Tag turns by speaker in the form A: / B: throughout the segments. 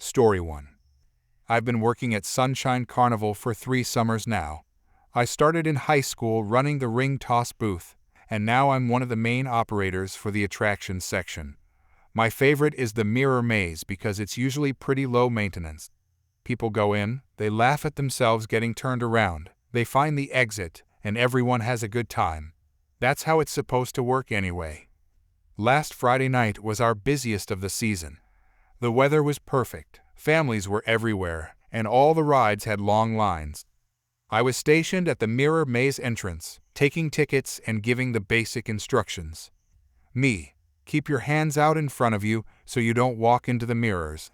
A: Story 1. I've been working at Sunshine Carnival for 3 summers now. I started in high school running the ring toss booth, and now I'm one of the main operators for the attractions section. My favorite is the mirror maze because it's usually pretty low maintenance. People go in, they laugh at themselves getting turned around, they find the exit, and everyone has a good time. That's how it's supposed to work anyway. Last Friday night was our busiest of the season. The weather was perfect, families were everywhere, and all the rides had long lines. I was stationed at the mirror maze entrance, taking tickets and giving the basic instructions. Me, keep your hands out in front of you so you don't walk into the mirrors.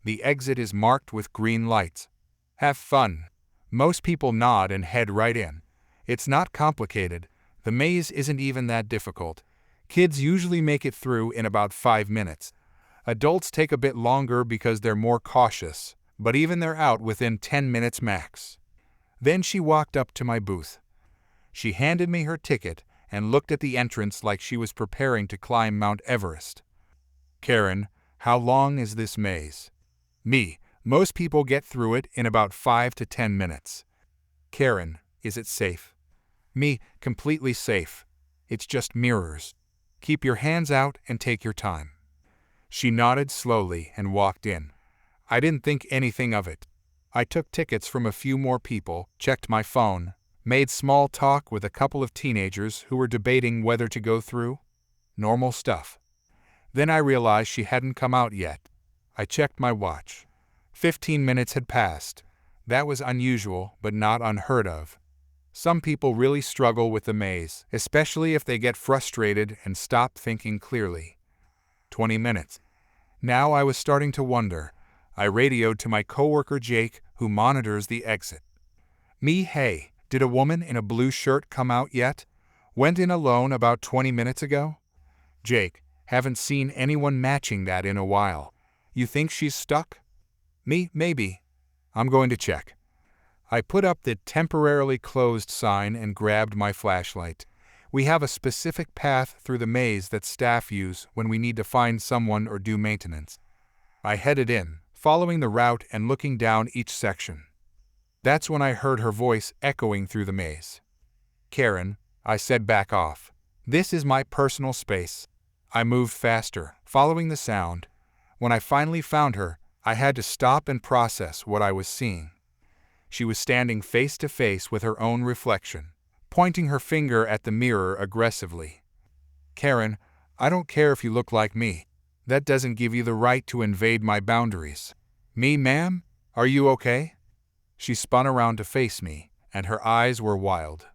A: The exit is marked with green lights. Have fun. Most people nod and head right in. It's not complicated. The maze isn't even that difficult. Kids usually make it through in about 5 minutes. Adults take a bit longer because they're more cautious, but even they're out within 10 minutes max. Then she walked up to my booth. She handed me her ticket and looked at the entrance like she was preparing to climb Mount Everest. Karen, how long is this maze? Me, most people get through it in about 5 to 10 minutes. Karen, is it safe? Me, completely safe. It's just mirrors. Keep your hands out and take your time. She nodded slowly and walked in. I didn't think anything of it. I took tickets from a few more people, checked my phone, made small talk with a couple of teenagers who were debating whether to go through. Normal stuff. Then I realized she hadn't come out yet. I checked my watch. 15 minutes had passed. That was unusual, but not unheard of. Some people really struggle with the maze, especially if they get frustrated and stop thinking clearly. 20 minutes. Now I was starting to wonder. I radioed to my coworker Jake, who monitors the exit. Me, hey, did a woman in a blue shirt come out yet? Went in alone about 20 minutes ago? Jake, haven't seen anyone matching that in a while. You think she's stuck? Me, maybe. I'm going to check. I put up the temporarily closed sign and grabbed my flashlight. We have a specific path through the maze that staff use when we need to find someone or do maintenance. I headed in, following the route and looking down each section. That's when I heard her voice echoing through the maze. Karen, I said, back off. This is my personal space. I moved faster, following the sound. When I finally found her, I had to stop and process what I was seeing. She was standing face to face with her own reflection, pointing her finger at the mirror aggressively. Karen, I don't care if you look like me. That doesn't give you the right to invade my boundaries. Me, ma'am? Are you okay? She spun around to face me, and her eyes were wild.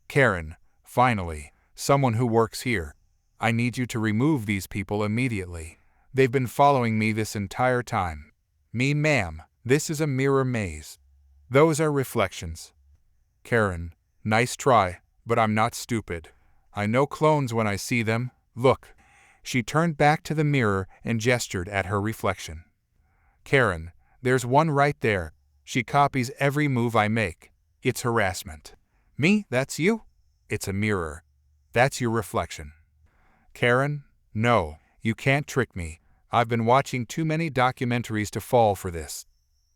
A: Karen, finally, someone who works here. I need you to remove these people immediately. They've been following me this entire time. Me, ma'am, this is a mirror maze. Those are reflections. Karen, nice try, but I'm not stupid. I know clones when I see them. Look. She turned back to the mirror and gestured at her reflection. Karen, there's one right there. She copies every move I make. It's harassment. Me, that's you? It's a mirror. That's your reflection. Karen, no, you can't trick me. I've been watching too many documentaries to fall for this.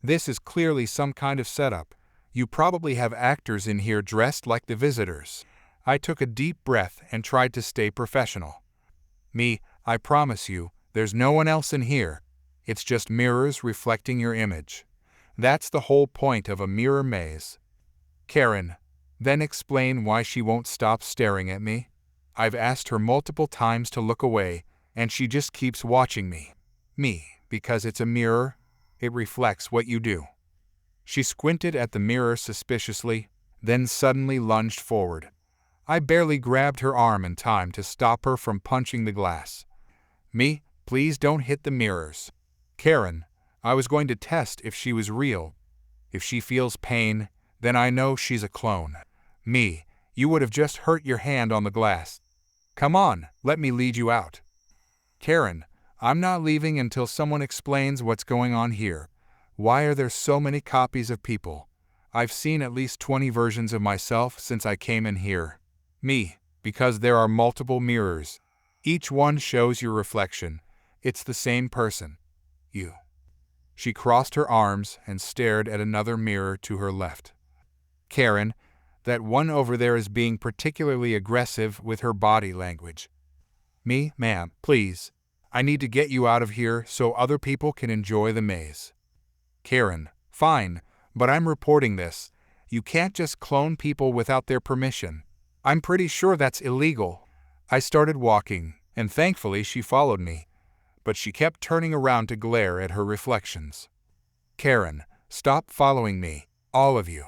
A: This is clearly some kind of setup. You probably have actors in here dressed like the visitors. I took a deep breath and tried to stay professional. Me, I promise you, there's no one else in here. It's just mirrors reflecting your image. That's the whole point of a mirror maze. Karen, then explain why she won't stop staring at me. I've asked her multiple times to look away, and she just keeps watching me. Me, because it's a mirror. It reflects what you do. She squinted at the mirror suspiciously, then suddenly lunged forward. I barely grabbed her arm in time to stop her from punching the glass. Me, please don't hit the mirrors. Karen, I was going to test if she was real. If she feels pain, then I know she's a clone. Me, you would have just hurt your hand on the glass. Come on, let me lead you out. Karen, I'm not leaving until someone explains what's going on here. Why are there so many copies of people? I've seen at least 20 versions of myself since I came in here. Me, because there are multiple mirrors. Each one shows your reflection. It's the same person. You. She crossed her arms and stared at another mirror to her left. Karen, that one over there is being particularly aggressive with her body language. Me, ma'am, please. I need to get you out of here so other people can enjoy the maze. Karen, fine, but I'm reporting this. You can't just clone people without their permission. I'm pretty sure that's illegal. I started walking, and thankfully she followed me, but she kept turning around to glare at her reflections. Karen, stop following me, all of you.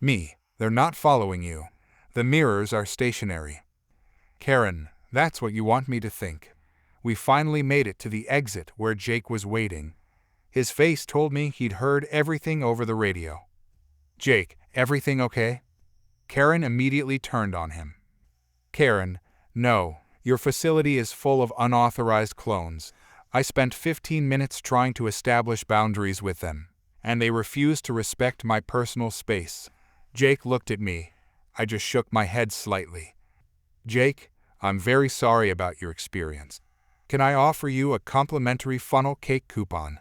A: Me, they're not following you. The mirrors are stationary. Karen, that's what you want me to think. We finally made it to the exit where Jake was waiting. His face told me he'd heard everything over the radio. Jake, everything okay? Karen immediately turned on him. Karen, no, your facility is full of unauthorized clones. I spent 15 minutes trying to establish boundaries with them, and they refused to respect my personal space. Jake looked at me. I just shook my head slightly. Jake, I'm very sorry about your experience. Can I offer you a complimentary funnel cake coupon?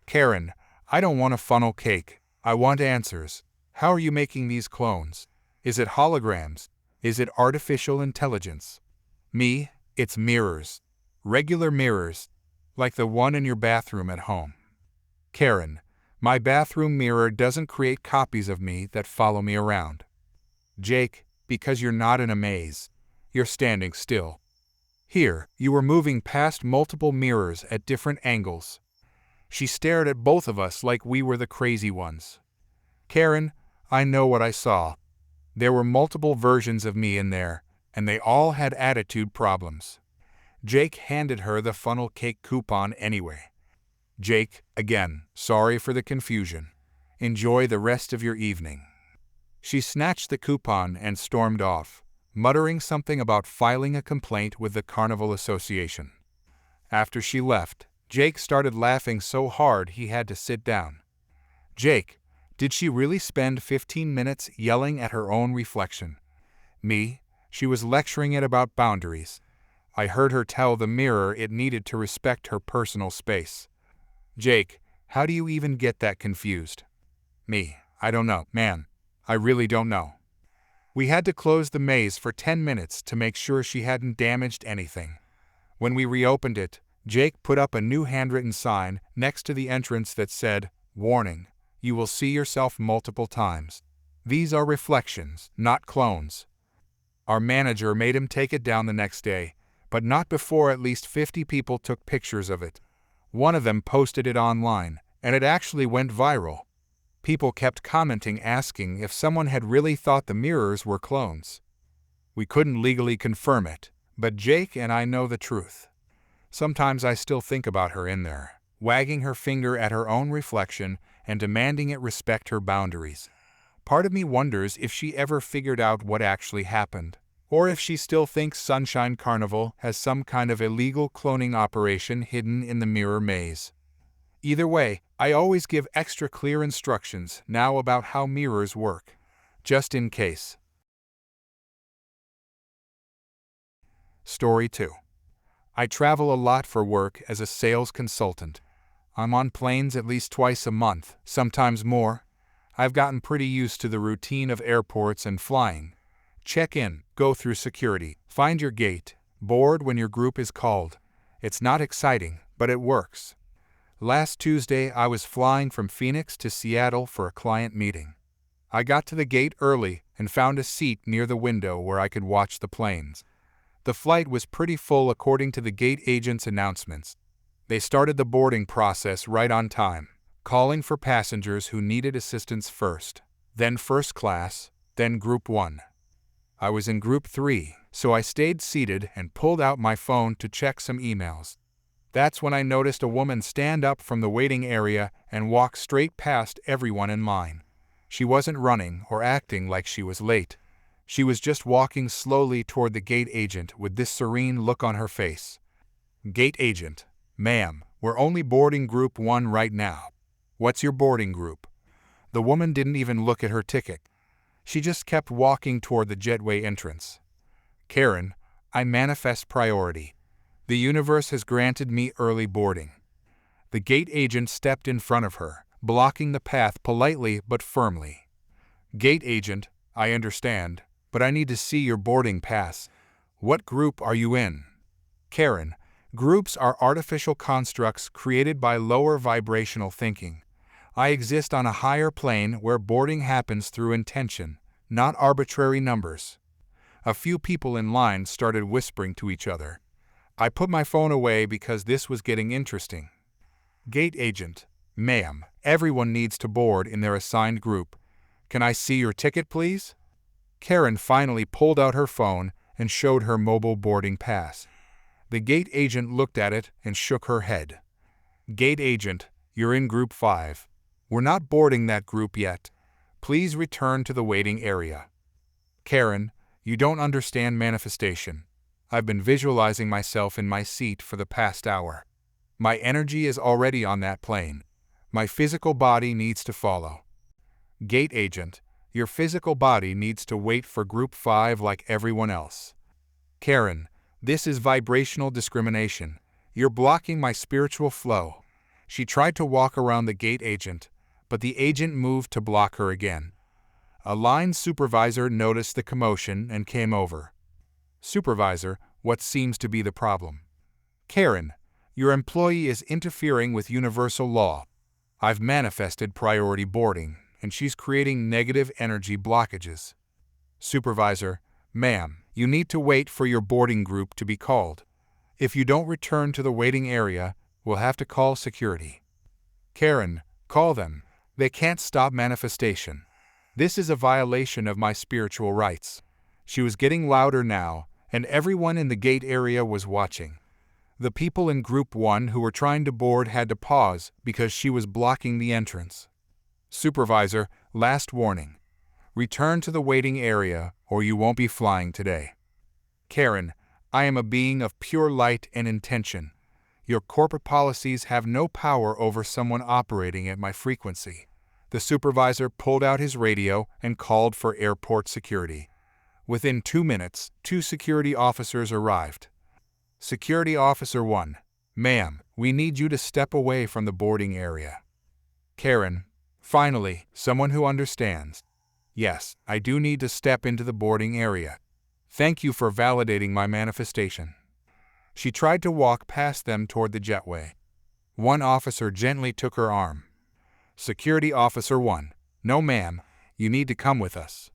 A: Karen, I don't want a funnel cake. I want answers. How are you making these clones? Is it holograms? Is it artificial intelligence? Me, it's mirrors. Regular mirrors, like the one in your bathroom at home. Karen, my bathroom mirror doesn't create copies of me that follow me around. Jake, because you're not in a maze. You're standing still. Here, you were moving past multiple mirrors at different angles. She stared at both of us like we were the crazy ones. Karen, I know what I saw. There were multiple versions of me in there, and they all had attitude problems. Jake handed her the funnel cake coupon anyway. Jake, again, sorry for the confusion. Enjoy the rest of your evening. She snatched the coupon and stormed off, muttering something about filing a complaint with the Carnival Association. After she left, Jake started laughing so hard he had to sit down. Jake, did she really spend 15 minutes yelling at her own reflection? Me, she was lecturing it about boundaries. I heard her tell the mirror it needed to respect her personal space. Jake, how do you even get that confused? Me, I don't know, man. I really don't know. We had to close the maze for 10 minutes to make sure she hadn't damaged anything. When we reopened it, Jake put up a new handwritten sign next to the entrance that said, "Warning, you will see yourself multiple times. These are reflections, not clones." Our manager made him take it down the next day, but not before at least 50 people took pictures of it. One of them posted it online, and it actually went viral. People kept commenting asking if someone had really thought the mirrors were clones. We couldn't legally confirm it, but Jake and I know the truth. Sometimes I still think about her in there, wagging her finger at her own reflection and demanding it respect her boundaries. Part of me wonders if she ever figured out what actually happened, or if she still thinks Sunshine Carnival has some kind of illegal cloning operation hidden in the mirror maze. Either way, I always give extra clear instructions now about how mirrors work, just in case. Story 2. I travel a lot for work as a sales consultant. I'm on planes at least twice a month, sometimes more. I've gotten pretty used to the routine of airports and flying. Check in, go through security, find your gate, board when your group is called. It's not exciting, but it works. Last Tuesday, I was flying from Phoenix to Seattle for a client meeting. I got to the gate early and found a seat near the window where I could watch the planes. The flight was pretty full according to the gate agent's announcements. They started the boarding process right on time, calling for passengers who needed assistance first, then first class, then Group 1. I was in Group 3, so I stayed seated and pulled out my phone to check some emails. That's when I noticed a woman stand up from the waiting area and walk straight past everyone in line. She wasn't running or acting like she was late. She was just walking slowly toward the gate agent with this serene look on her face. Gate agent, "Ma'am, we're only boarding Group 1 right now. What's your boarding group?" The woman didn't even look at her ticket. She just kept walking toward the jetway entrance. "Karen, I manifest priority. The universe has granted me early boarding." The gate agent stepped in front of her, blocking the path politely but firmly. "Gate agent, I understand, but I need to see your boarding pass. What group are you in?" Karen, groups are artificial constructs created by lower vibrational thinking. I exist on a higher plane where boarding happens through intention, not arbitrary numbers. A few people in line started whispering to each other. I put my phone away because this was getting interesting. Gate agent, "Ma'am, everyone needs to board in their assigned group. Can I see your ticket, please?" Karen finally pulled out her phone and showed her mobile boarding pass. The gate agent looked at it and shook her head. "Gate agent, you're in group 5. We're not boarding that group yet. Please return to the waiting area." "Karen, you don't understand manifestation. I've been visualizing myself in my seat for the past hour. My energy is already on that plane. My physical body needs to follow." "Gate agent, your physical body needs to wait for group 5 like everyone else." "Karen, this is vibrational discrimination. You're blocking my spiritual flow." She tried to walk around the gate agent, but the agent moved to block her again. A line supervisor noticed the commotion and came over. "Supervisor, what seems to be the problem?" "Karen, your employee is interfering with universal law. I've manifested priority boarding, and she's creating negative energy blockages." "Supervisor, ma'am, you need to wait for your boarding group to be called. If you don't return to the waiting area, we'll have to call security." "Karen, call them. They can't stop manifestation. This is a violation of my spiritual rights." She was getting louder now, and everyone in the gate area was watching. The people in Group 1 who were trying to board had to pause because she was blocking the entrance. "Supervisor, last warning. Return to the waiting area or you won't be flying today." "Karen, I am a being of pure light and intention. Your corporate policies have no power over someone operating at my frequency." The supervisor pulled out his radio and called for airport security. Within 2 minutes, 2 security officers arrived. "Security Officer 1, ma'am, we need you to step away from the boarding area." "Karen, finally, someone who understands. Yes, I do need to step into the boarding area. Thank you for validating my manifestation." She tried to walk past them toward the jetway. One officer gently took her arm. "Security Officer 1, no ma'am, you need to come with us."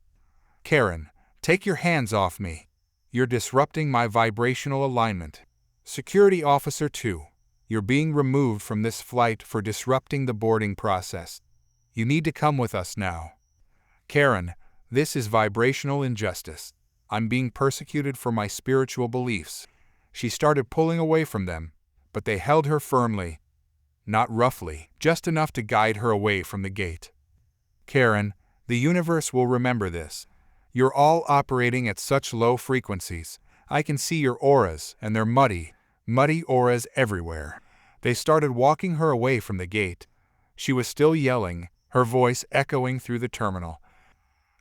A: "Karen, take your hands off me. You're disrupting my vibrational alignment." "Security Officer 2, you're being removed from this flight for disrupting the boarding process. You need to come with us now." "Karen, this is vibrational injustice. I'm being persecuted for my spiritual beliefs." She started pulling away from them, but they held her firmly. Not roughly, just enough to guide her away from the gate. "Karen, the universe will remember this. You're all operating at such low frequencies. I can see your auras, and they're muddy auras everywhere." They started walking her away from the gate. She was still yelling, her voice echoing through the terminal.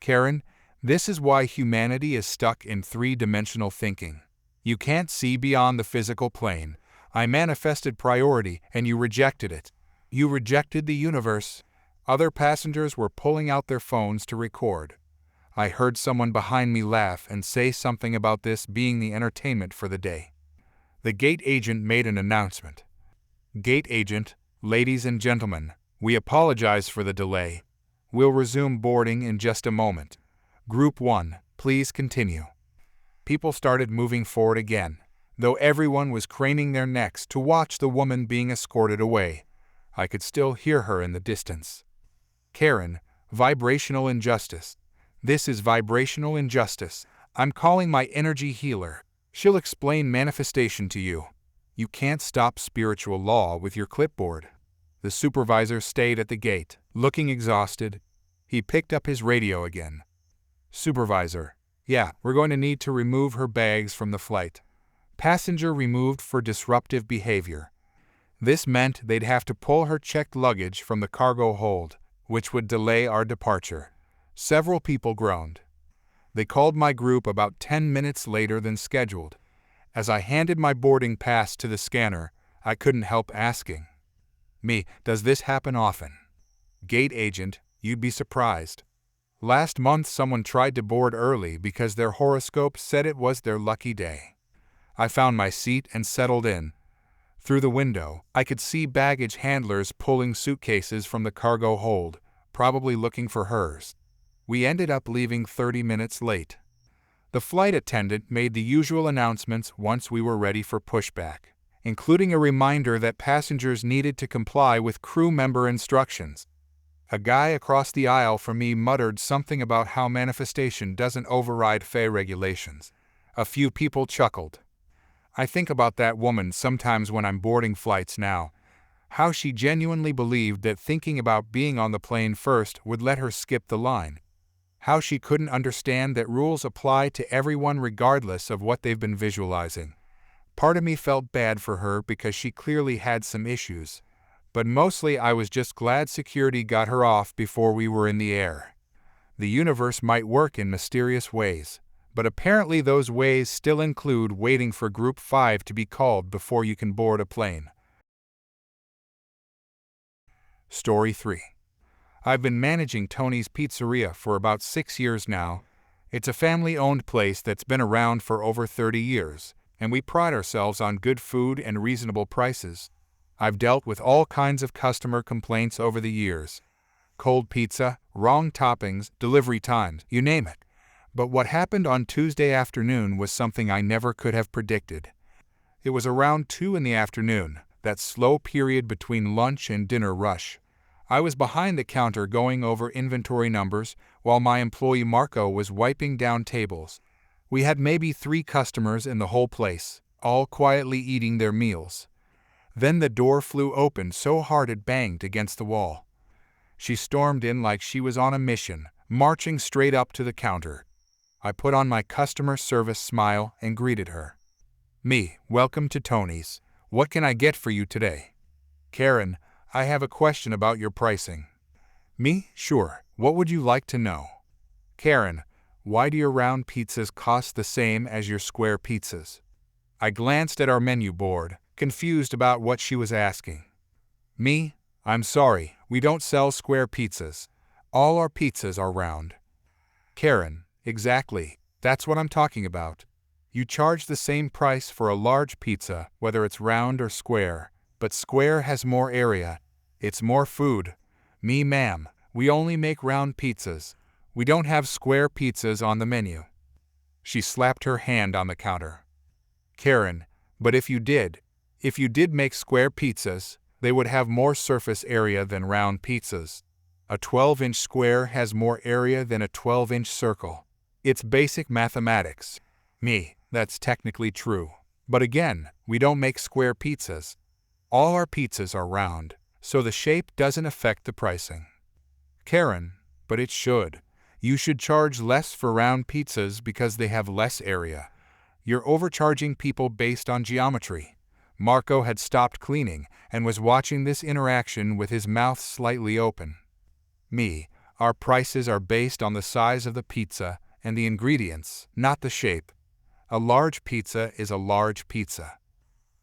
A: "Karen, this is why humanity is stuck in 3-dimensional thinking. You can't see beyond the physical plane. I manifested priority and you rejected it. You rejected the universe." Other passengers were pulling out their phones to record. I heard someone behind me laugh and say something about this being the entertainment for the day. The gate agent made an announcement. "Gate agent, ladies and gentlemen, we apologize for the delay. We'll resume boarding in just a moment. Group 1, please continue." People started moving forward again, though everyone was craning their necks to watch the woman being escorted away. I could still hear her in the distance. "Karen, vibrational injustice. This is vibrational injustice. I'm calling my energy healer. She'll explain manifestation to you. You can't stop spiritual law with your clipboard." The supervisor stayed at the gate, looking exhausted. He picked up his radio again. "Supervisor, yeah, we're going to need to remove her bags from the flight. Passenger removed for disruptive behavior." This meant they'd have to pull her checked luggage from the cargo hold, which would delay our departure. Several people groaned. They called my group about 10 minutes later than scheduled. As I handed my boarding pass to the scanner, I couldn't help asking, Me, does this happen often? Gate agent, you'd be surprised. Last month someone tried to board early because their horoscope said it was their lucky day. I found my seat and settled in. Through the window, I could see baggage handlers pulling suitcases from the cargo hold, probably looking for hers. We ended up leaving 30 minutes late. The flight attendant made the usual announcements once we were ready for pushback, including a reminder that passengers needed to comply with crew member instructions. A guy across the aisle from me muttered something about how manifestation doesn't override FAA regulations. A few people chuckled. I think about that woman sometimes when I'm boarding flights now. How she genuinely believed that thinking about being on the plane first would let her skip the line. How she couldn't understand that rules apply to everyone regardless of what they've been visualizing. Part of me felt bad for her because she clearly had some issues, but mostly I was just glad security got her off before we were in the air. The universe might work in mysterious ways, but apparently those ways still include waiting for Group 5 to be called before you can board a plane. Story 3. I've been managing Tony's Pizzeria for about 6 years now. It's a family-owned place that's been around for over 30 years, and we pride ourselves on good food and reasonable prices. I've dealt with all kinds of customer complaints over the years. Cold pizza, wrong toppings, delivery times, you name it. But what happened on Tuesday afternoon was something I never could have predicted. It was around 2 in the afternoon, that slow period between lunch and dinner rush. I was behind the counter going over inventory numbers while my employee Marco was wiping down tables. We had maybe 3 customers in the whole place, all quietly eating their meals. Then the door flew open so hard it banged against the wall. She stormed in like she was on a mission, marching straight up to the counter. I put on my customer service smile and greeted her. Me, welcome to Tony's. What can I get for you today? Karen, I have a question about your pricing. Me, sure. What would you like to know? Karen, why do your round pizzas cost the same as your square pizzas? I glanced at our menu board, confused about what she was asking. Me, I'm sorry, we don't sell square pizzas. All our pizzas are round. Karen, exactly. That's what I'm talking about. You charge the same price for a large pizza, whether it's round or square, but square has more area. It's more food. Me, ma'am, we only make round pizzas. We don't have square pizzas on the menu. She slapped her hand on the counter. Karen, but if you did make square pizzas, they would have more surface area than round pizzas. A 12-inch square has more area than a 12-inch circle. It's basic mathematics. Me, that's technically true. But again, we don't make square pizzas. All our pizzas are round, so the shape doesn't affect the pricing. Karen, but it should. You should charge less for round pizzas because they have less area. You're overcharging people based on geometry. Marco had stopped cleaning and was watching this interaction with his mouth slightly open. Me, our prices are based on the size of the pizza and the ingredients, not the shape. A large pizza is a large pizza.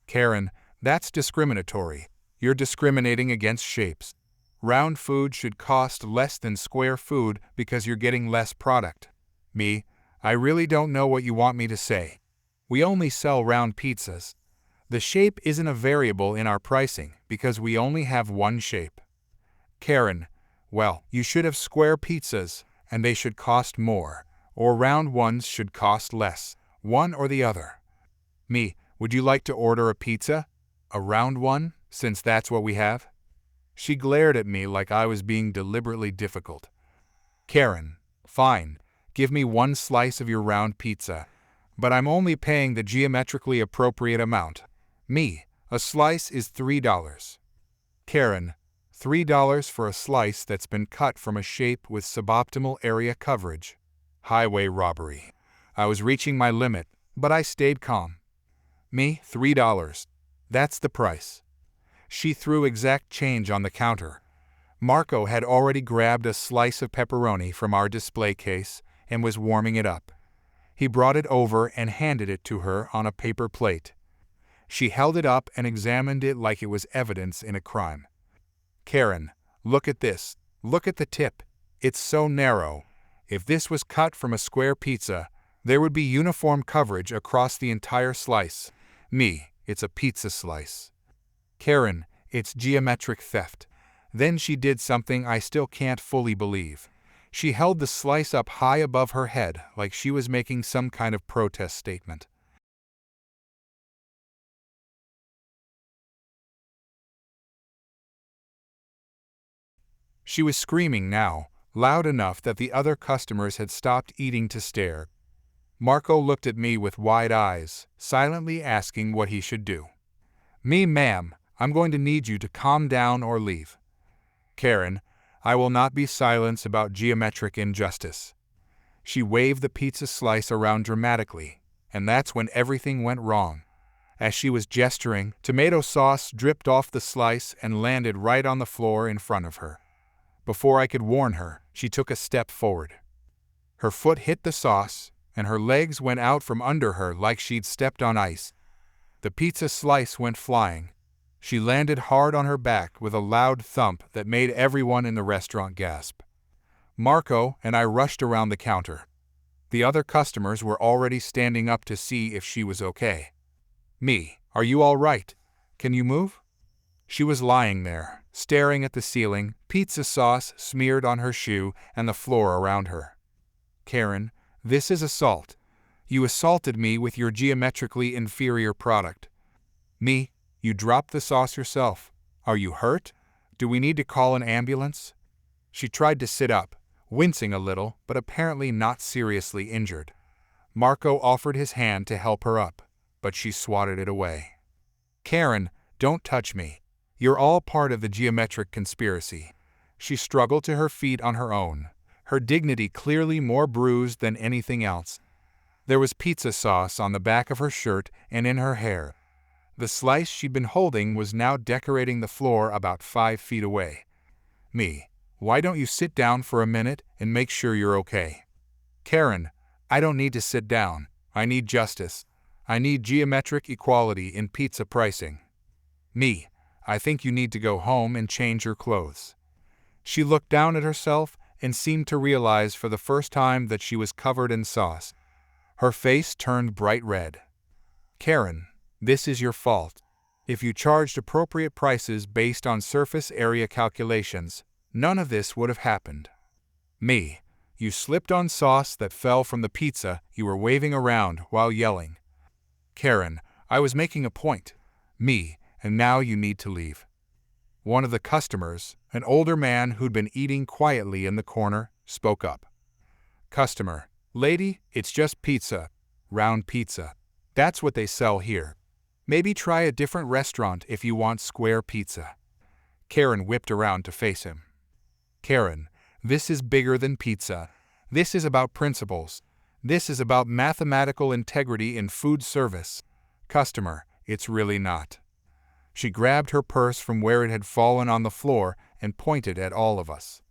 A: Karen, that's discriminatory. You're discriminating against shapes. Round food should cost less than square food because you're getting less product. Me, I really don't know what you want me to say. We only sell round pizzas. The shape isn't a variable in our pricing because we only have one shape. Karen, well, you should have square pizzas and they should cost more, or round ones should cost less, one or the other. Me, would you like to order a pizza? A round one, since that's what we have? She glared at me like I was being deliberately difficult. Karen, fine, give me one slice of your round pizza, but I'm only paying the geometrically appropriate amount. Me, a slice is $3. Karen, $3 for a slice that's been cut from a shape with suboptimal area coverage. Highway robbery. I was reaching my limit, but I stayed calm. Me, $3. That's the price. She threw exact change on the counter. Marco had already grabbed a slice of pepperoni from our display case and was warming it up. He brought it over and handed it to her on a paper plate. She held it up and examined it like it was evidence in a crime. Karen, look at this. Look at the tip. It's so narrow. If this was cut from a square pizza, there would be uniform coverage across the entire slice. Me, it's a pizza slice. Karen, it's geometric theft. Then she did something I still can't fully believe. She held the slice up high above her head like she was making some kind of protest statement. She was screaming now, loud enough that the other customers had stopped eating to stare. Marco looked at me with wide eyes, silently asking what he should do. Me, ma'am, I'm going to need you to calm down or leave. Karen, I will not be silenced about geometric injustice. She waved the pizza slice around dramatically, and that's when everything went wrong. As she was gesturing, tomato sauce dripped off the slice and landed right on the floor in front of her. Before I could warn her, she took a step forward. Her foot hit the sauce, and her legs went out from under her like she'd stepped on ice. The pizza slice went flying. She landed hard on her back with a loud thump that made everyone in the restaurant gasp. Marco and I rushed around the counter. The other customers were already standing up to see if she was okay. Me, are you all right? Can you move? She was lying there, staring at the ceiling, pizza sauce smeared on her shoe and the floor around her. Karen, this is assault. You assaulted me with your geometrically inferior product. Me, you dropped the sauce yourself. Are you hurt? Do we need to call an ambulance? She tried to sit up, wincing a little, but apparently not seriously injured. Marco offered his hand to help her up, but she swatted it away. Karen, don't touch me. You're all part of the geometric conspiracy. She struggled to her feet on her own, her dignity clearly more bruised than anything else. There was pizza sauce on the back of her shirt and in her hair. The slice she'd been holding was now decorating the floor about 5 feet away. Me, why don't you sit down for a minute and make sure you're okay? Karen, I don't need to sit down. I need justice. I need geometric equality in pizza pricing. Me, I think you need to go home and change your clothes. She looked down at herself and seemed to realize for the first time that she was covered in sauce. Her face turned bright red. Karen, this is your fault. If you charged appropriate prices based on surface area calculations, none of this would have happened. Me, you slipped on sauce that fell from the pizza you were waving around while yelling. Karen, I was making a point. Me, and now you need to leave. One of the customers, an older man who'd been eating quietly in the corner, spoke up. Customer, lady, it's just pizza. Round pizza. That's what they sell here. Maybe try a different restaurant if you want square pizza. Karen whipped around to face him. Karen, this is bigger than pizza. This is about principles. This is about mathematical integrity in food service. Customer, it's really not. She grabbed her purse from where it had fallen on the floor and pointed at all of us.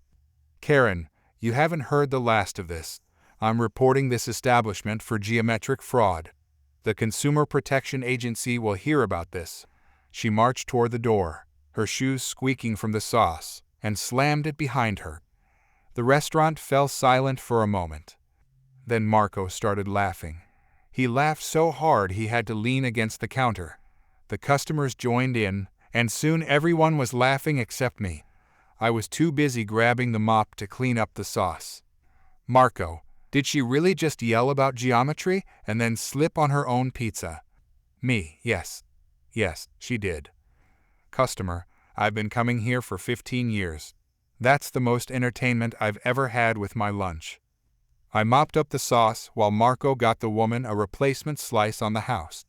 A: Karen, you haven't heard the last of this. I'm reporting this establishment for geometric fraud. The Consumer Protection Agency will hear about this. She marched toward the door, her shoes squeaking from the sauce, and slammed it behind her. The restaurant fell silent for a moment. Then Marco started laughing. He laughed so hard he had to lean against the counter. The customers joined in, and soon everyone was laughing except me. I was too busy grabbing the mop to clean up the sauce. Marco, did she really just yell about geometry and then slip on her own pizza? Me, yes. Yes, she did. Customer, I've been coming here for 15 years. That's the most entertainment I've ever had with my lunch. I mopped up the sauce while Marco got the woman a replacement slice on the house.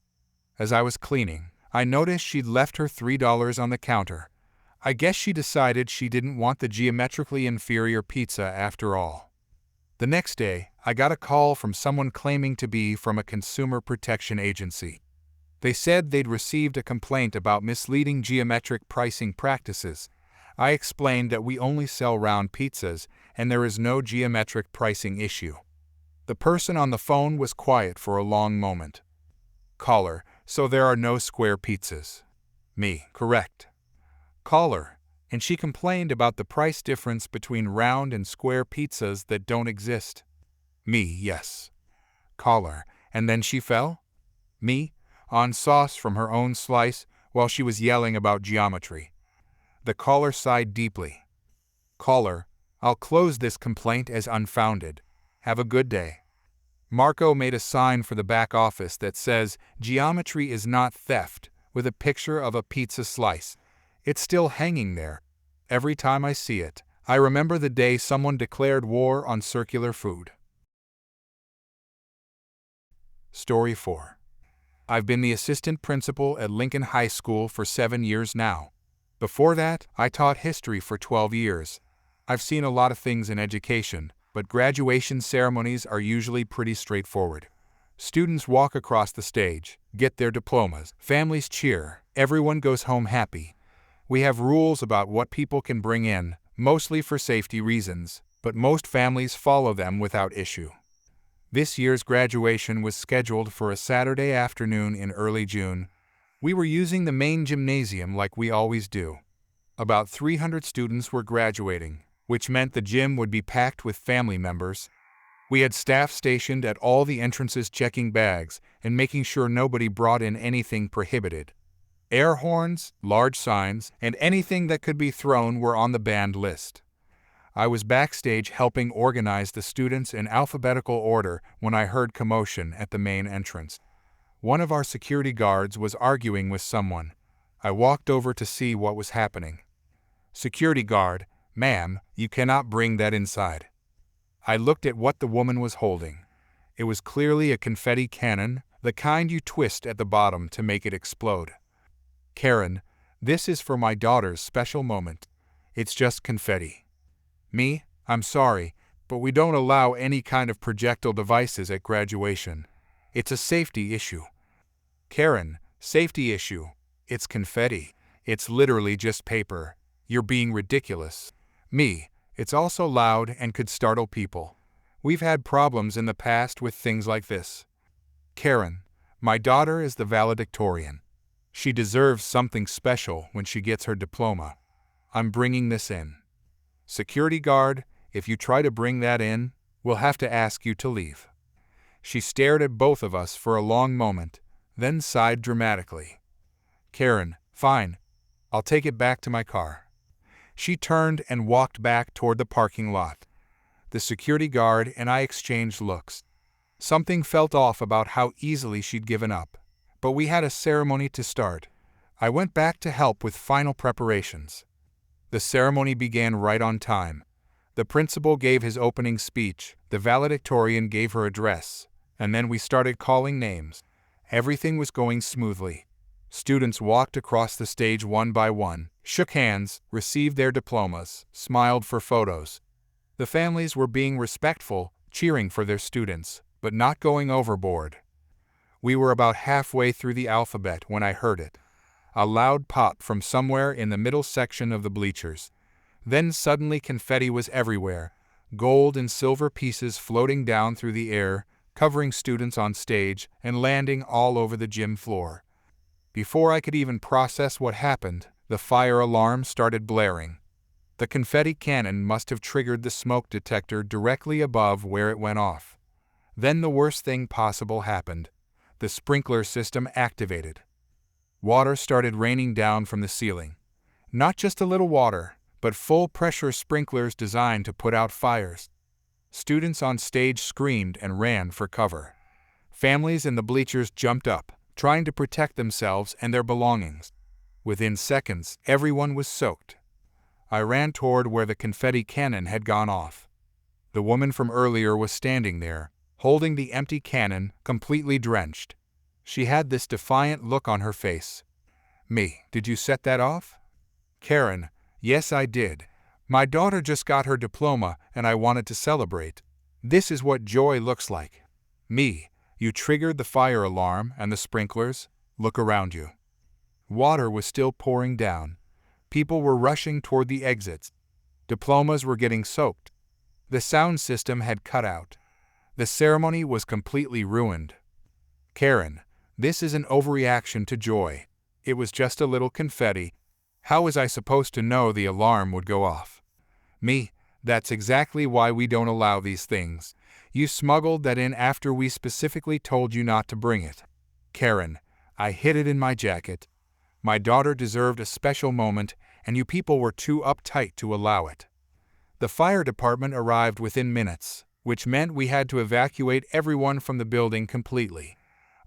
A: As I was cleaning, I noticed she'd left her $3 on the counter. I guess she decided she didn't want the geometrically inferior pizza after all. The next day, I got a call from someone claiming to be from a consumer protection agency. They said they'd received a complaint about misleading geometric pricing practices. I explained that we only sell round pizzas and there is no geometric pricing issue. The person on the phone was quiet for a long moment. Caller, so there are no square pizzas. Me, correct. Caller, and she complained about the price difference between round and square pizzas that don't exist. Me, yes. Caller, and then she fell? Me, on sauce from her own slice while she was yelling about geometry. The caller sighed deeply. Caller, I'll close this complaint as unfounded. Have a good day. Marco made a sign for the back office that says geometry is not theft, with a picture of a pizza slice. It's still hanging there. Every time I see it, I remember the day someone declared war on circular food. Story 4. I've been the assistant principal at Lincoln High School for 7 years now. Before that, I taught history for 12 years. I've seen a lot of things in education, but graduation ceremonies are usually pretty straightforward. Students walk across the stage, get their diplomas, families cheer, everyone goes home happy. We have rules about what people can bring in, mostly for safety reasons, but most families follow them without issue. This year's graduation was scheduled for a Saturday afternoon in early June. We were using the main gymnasium like we always do. About 300 students were graduating, which meant the gym would be packed with family members. We had staff stationed at all the entrances checking bags and making sure nobody brought in anything prohibited. Air horns, large signs, and anything that could be thrown were on the banned list. I was backstage helping organize the students in alphabetical order when I heard commotion at the main entrance. One of our security guards was arguing with someone. I walked over to see what was happening. Security guard, "Ma'am, you cannot bring that inside." I looked at what the woman was holding. It was clearly a confetti cannon, the kind you twist at the bottom to make it explode. "Karen, this is for my daughter's special moment. It's just confetti." Me, "I'm sorry, but we don't allow any kind of projectile devices at graduation. It's a safety issue." "Karen, safety issue. It's confetti. It's literally just paper. You're being ridiculous." Me, "It's also loud and could startle people. We've had problems in the past with things like this." Karen, "My daughter is the valedictorian. She deserves something special when she gets her diploma. I'm bringing this in." Security guard, "If you try to bring that in, we'll have to ask you to leave." She stared at both of us for a long moment, then sighed dramatically. Karen, "Fine. I'll take it back to my car." She turned and walked back toward the parking lot. The security guard and I exchanged looks. Something felt off about how easily she'd given up. But we had a ceremony to start. I went back to help with final preparations. The ceremony began right on time. The principal gave his opening speech, the valedictorian gave her address, and then we started calling names. Everything was going smoothly. Students walked across the stage one by one, shook hands, received their diplomas, smiled for photos. The families were being respectful, cheering for their students, but not going overboard. We were about halfway through the alphabet when I heard it. A loud pop from somewhere in the middle section of the bleachers. Then suddenly confetti was everywhere, gold and silver pieces floating down through the air, covering students on stage and landing all over the gym floor. Before I could even process what happened, the fire alarm started blaring. The confetti cannon must have triggered the smoke detector directly above where it went off. Then the worst thing possible happened. The sprinkler system activated. Water started raining down from the ceiling. Not just a little water, but full-pressure sprinklers designed to put out fires. Students on stage screamed and ran for cover. Families in the bleachers jumped up, trying to protect themselves and their belongings. Within seconds, everyone was soaked. I ran toward where the confetti cannon had gone off. The woman from earlier was standing there, holding the empty cannon, completely drenched. She had this defiant look on her face. Me, "Did you set that off?" Karen, "Yes, I did. My daughter just got her diploma and I wanted to celebrate. This is what joy looks like." Me, "You triggered the fire alarm and the sprinklers. Look around you." Water was still pouring down. People were rushing toward the exits. Diplomas were getting soaked. The sound system had cut out. The ceremony was completely ruined. Karen, "This is an overreaction to joy. It was just a little confetti. How was I supposed to know the alarm would go off? Me, that's exactly why we don't allow these things. You smuggled that in after we specifically told you not to bring it. Karen, I hid it in my jacket. My daughter deserved a special moment, and you people were too uptight to allow it. The fire department arrived within minutes, which meant we had to evacuate everyone from the building completely.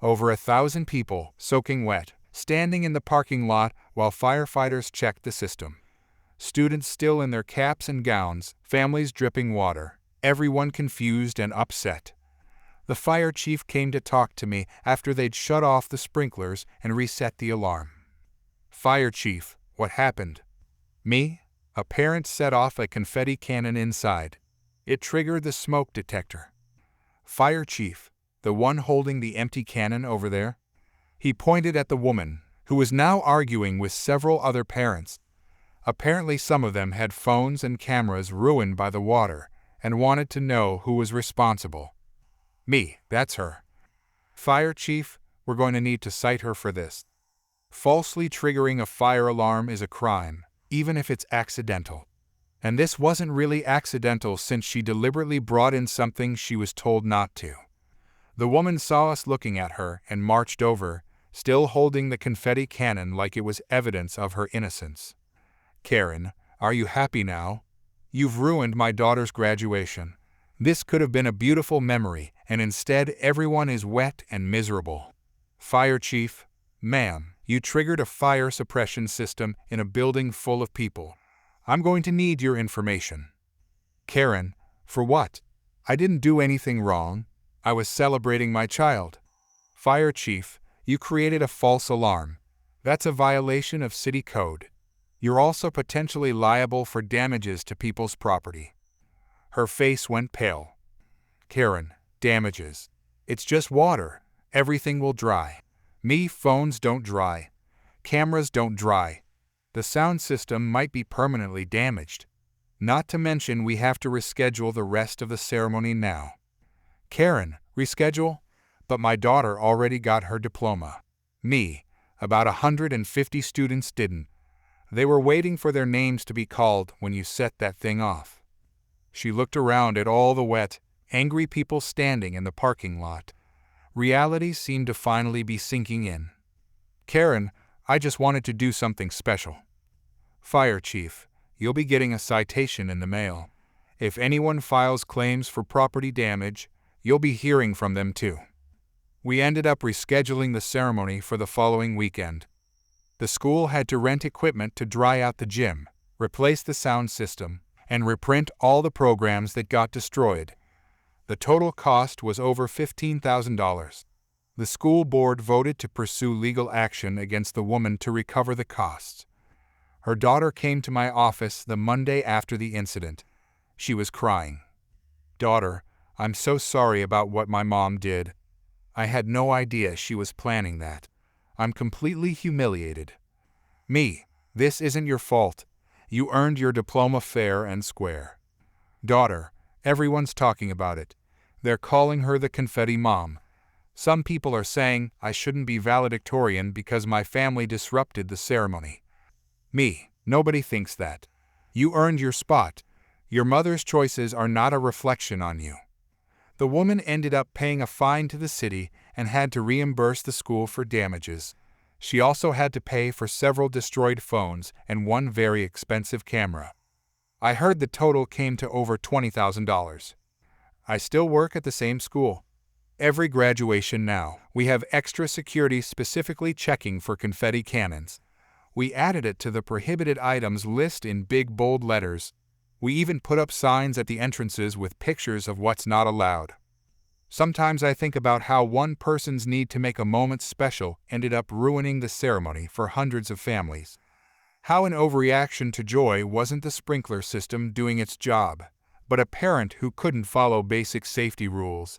A: Over 1,000 people, soaking wet, standing in the parking lot while firefighters checked the system. Students still in their caps and gowns, families dripping water, everyone confused and upset. The fire chief came to talk to me after they'd shut off the sprinklers and reset the alarm. Fire chief, what happened? Me? A parent set off a confetti cannon inside. It triggered the smoke detector. Fire chief, the one holding the empty cannon over there? He pointed at the woman, who was now arguing with several other parents. Apparently some of them had phones and cameras ruined by the water and wanted to know who was responsible. Me, that's her. Fire chief, we're going to need to cite her for this. Falsely triggering a fire alarm is a crime, even if it's accidental. And this wasn't really accidental since she deliberately brought in something she was told not to. The woman saw us looking at her and marched over, still holding the confetti cannon like it was evidence of her innocence. Karen, are you happy now? You've ruined my daughter's graduation. This could have been a beautiful memory, and instead everyone is wet and miserable. Fire chief, ma'am, you triggered a fire suppression system in a building full of people. I'm going to need your information. Karen, for what? I didn't do anything wrong. I was celebrating my child. Fire chief, you created a false alarm. That's a violation of city code. You're also potentially liable for damages to people's property. Her face went pale. Karen, damages. It's just water. Everything will dry. Me, phones don't dry. Cameras don't dry. The sound system might be permanently damaged. Not to mention we have to reschedule the rest of the ceremony now. Karen, reschedule? But my daughter already got her diploma. Me, about 150 students didn't. They were waiting for their names to be called when you set that thing off. She looked around at all the wet, angry people standing in the parking lot. Reality seemed to finally be sinking in. Karen, I just wanted to do something special. Fire chief, you'll be getting a citation in the mail. If anyone files claims for property damage, you'll be hearing from them too. We ended up rescheduling the ceremony for the following weekend. The school had to rent equipment to dry out the gym, replace the sound system, and reprint all the programs that got destroyed. The total cost was over $15,000. The school board voted to pursue legal action against the woman to recover the costs. Her daughter came to my office the Monday after the incident. She was crying. Daughter, I'm so sorry about what my mom did. I had no idea she was planning that. I'm completely humiliated. Me, this isn't your fault. You earned your diploma fair and square. Daughter, everyone's talking about it. They're calling her the confetti mom. Some people are saying I shouldn't be valedictorian because my family disrupted the ceremony. Me, nobody thinks that. You earned your spot. Your mother's choices are not a reflection on you. The woman ended up paying a fine to the city and had to reimburse the school for damages. She also had to pay for several destroyed phones and one very expensive camera. I heard the total came to over $20,000. I still work at the same school. Every graduation now, we have extra security specifically checking for confetti cannons. We added it to the prohibited items list in big bold letters. We even put up signs at the entrances with pictures of what's not allowed. Sometimes I think about how one person's need to make a moment special ended up ruining the ceremony for hundreds of families. How an overreaction to joy wasn't the sprinkler system doing its job, but a parent who couldn't follow basic safety rules.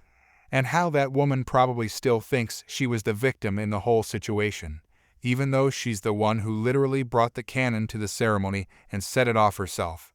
A: And how that woman probably still thinks she was the victim in the whole situation, even though she's the one who literally brought the cannon to the ceremony and set it off herself.